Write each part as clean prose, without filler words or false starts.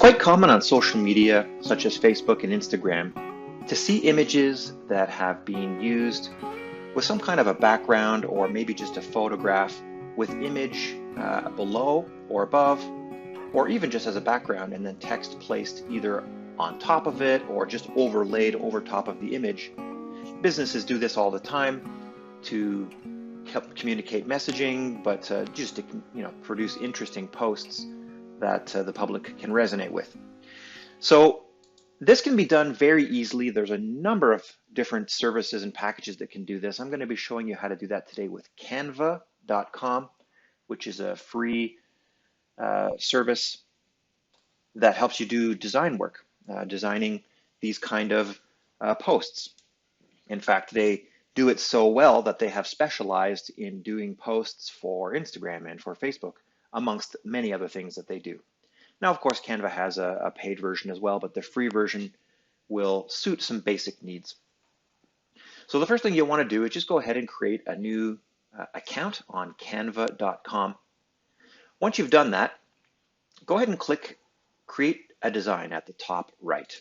quite common on social media, such as Facebook and Instagram, to see images that have been used with some kind of a background or maybe just a photograph with image below or above, or even just as a background and then text placed either on top of it or just overlaid over top of the image. Businesses do this all the time to help communicate messaging, but just to produce interesting posts that the public can resonate with. So this can be done very easily. There's a number of different services and packages that can do this. I'm going to be showing you how to do that today with Canva.com, which is a free service that helps you do design work, designing these kind of posts. In fact, they do it so well that they have specialized in doing posts for Instagram and for Facebook, amongst many other things that they do. Now, of course, Canva has a paid version as well, but the free version will suit some basic needs. So the first thing you'll want to do is just go ahead and create a new account on canva.com. Once you've done that, go ahead and click Create a Design at the top right.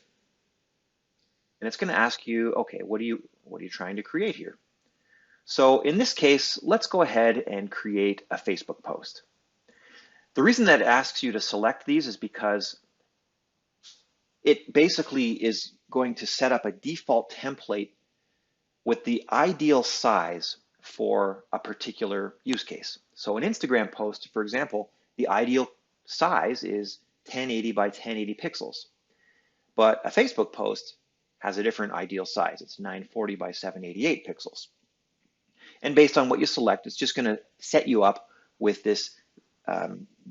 And it's going to ask you, okay, what are you trying to create here? So in this case, let's go ahead and create a Facebook post. The reason that it asks you to select these is because it basically is going to set up a default template with the ideal size for a particular use case. So an Instagram post, for example, the ideal size is 1080 by 1080 pixels. But a Facebook post has a different ideal size. It's 940 by 788 pixels. And based on what you select, it's just going to set you up with this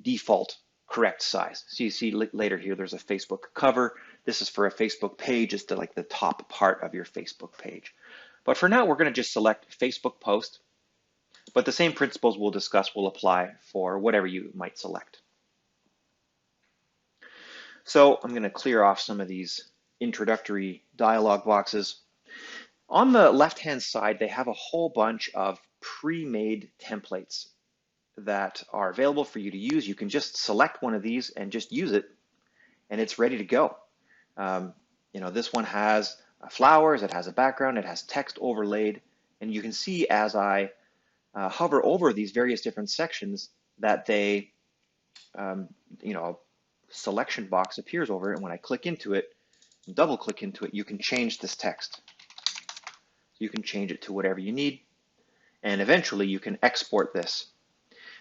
default correct size. So you see later here, there's a Facebook cover. This is for a Facebook page. It's like the top part of your Facebook page. But for now, we're going to just select Facebook post. But the same principles we'll discuss will apply for whatever you might select. So I'm going to clear off some of these introductory dialog boxes. On the left-hand side, they have a whole bunch of pre-made templates that are available for you to use. You can just select one of these and just use it, and it's ready to go. This one has flowers, it has a background, it has text overlaid, and you can see as I hover over these various different sections that they, a selection box appears over it, and when I click into it, double click into it, you can change this text. You can change it to whatever you need, and eventually you can export this.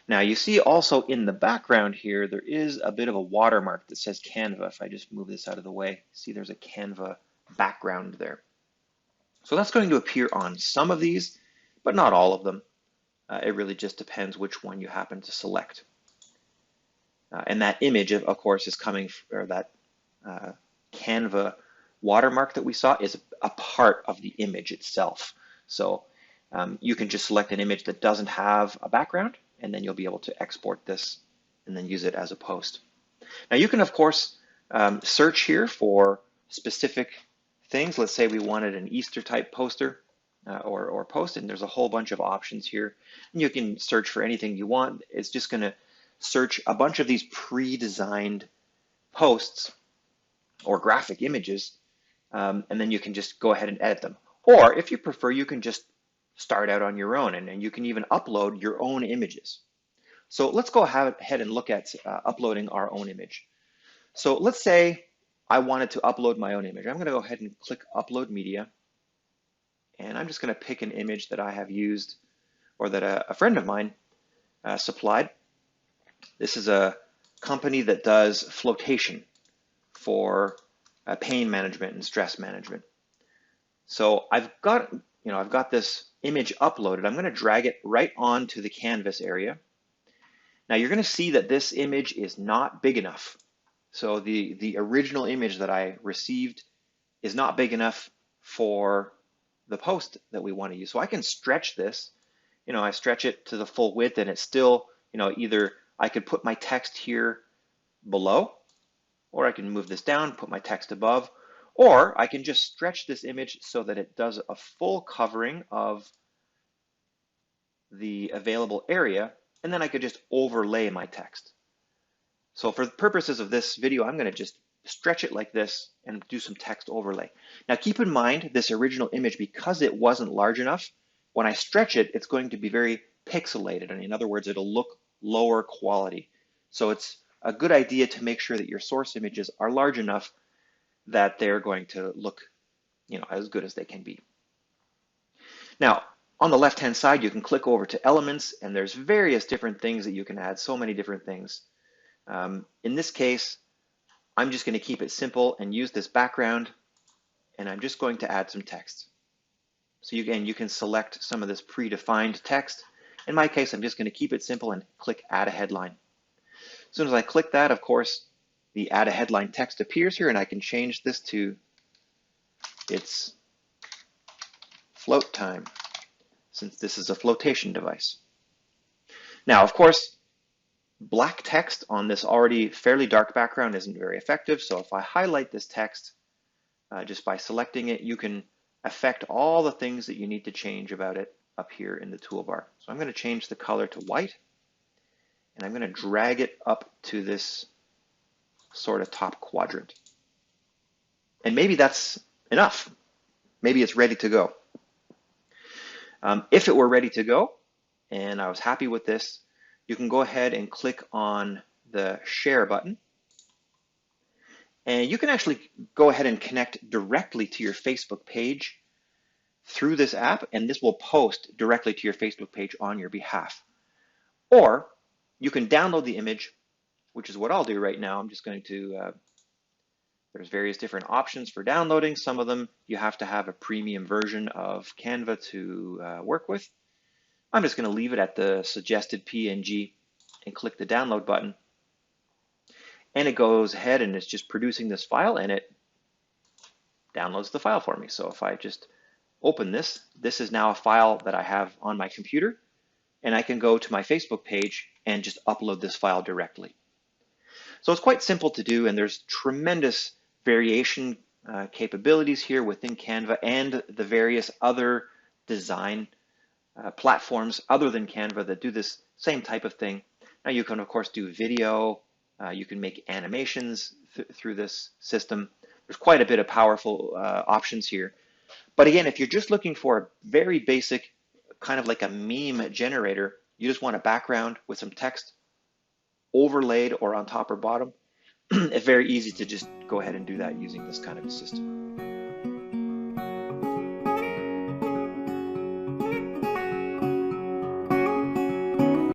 Now you see also in the background here, there is a bit of a watermark that says Canva. If I just move this out of the way, see there's a Canva background there. So that's going to appear on some of these, but not all of them. It really just depends which one you happen to select. And that image, of course, is coming, or that Canva watermark that we saw is a part of the image itself. So you can just select an image that doesn't have a background, and then you'll be able to export this and then use it as a post. Now you can, of course, search here for specific things. Let's say we wanted an Easter type poster or post, and there's a whole bunch of options here. And you can search for anything you want. It's just going to search a bunch of these pre-designed posts or graphic images, and then you can just go ahead and edit them. Or if you prefer, you can just start out on your own, and you can even upload your own images. So let's go ahead and look at uploading our own image. So let's say I wanted to upload my own image. I'm going to go ahead and click Upload Media, and I'm just going to pick an image that I have used or that a friend of mine supplied. This is a company that does flotation for pain management and stress management. So I've got this image uploaded. I'm going to drag it right onto the canvas area. Now you're going to see that this image is not big enough. So the original image that I received is not big enough for the post that we want to use. So I can stretch this. I stretch it to the full width, and it's still, either I could put my text here below, or I can move this down, put my text above, or I can just stretch this image so that it does a full covering of the available area, and then I could just overlay my text. So for the purposes of this video, I'm going to just stretch it like this and do some text overlay. Now keep in mind this original image, because it wasn't large enough, when I stretch it, it's going to be very pixelated. And in other words, it'll look lower quality. So it's a good idea to make sure that your source images are large enough that they're going to look, as good as they can be. Now, on the left-hand side, you can click over to elements, and there's various different things that you can add, so many different things. In this case, I'm just going to keep it simple and use this background, and I'm just going to add some text. So you can select some of this predefined text. In my case, I'm just going to keep it simple and click Add a Headline. As soon as I click that, of course, the Add a Headline text appears here, and I can change this to its float time, since this is a flotation device. Now, of course, black text on this already fairly dark background isn't very effective, so if I highlight this text just by selecting it, you can affect all the things that you need to change about it up here in the toolbar. So I'm going to change the color to white, and I'm going to drag it up to this sort of top quadrant. And maybe that's enough. Maybe it's ready to go. If it were ready to go, and I was happy with this, you can go ahead and click on the share button. And you can actually go ahead and connect directly to your Facebook page through this app, and this will post directly to your Facebook page on your behalf. Or you can download the image, which is what I'll do right now. I'm just going to, there's various different options for downloading. Some of them you have to have a premium version of Canva to work with. I'm just going to leave it at the suggested PNG and click the download button. And it goes ahead and it's just producing this file, and it downloads the file for me. So if I just open this, this is now a file that I have on my computer, and I can go to my Facebook page and just upload this file directly. So it's quite simple to do, and there's tremendous variation capabilities here within Canva and the various other design platforms other than Canva that do this same type of thing. Now you can of course do video, you can make animations through this system. There's quite a bit of powerful options here. But again, if you're just looking for a very basic, kind of like a meme generator, you just want a background with some text overlaid or on top or bottom, it's very easy to just go ahead and do that using this kind of a system.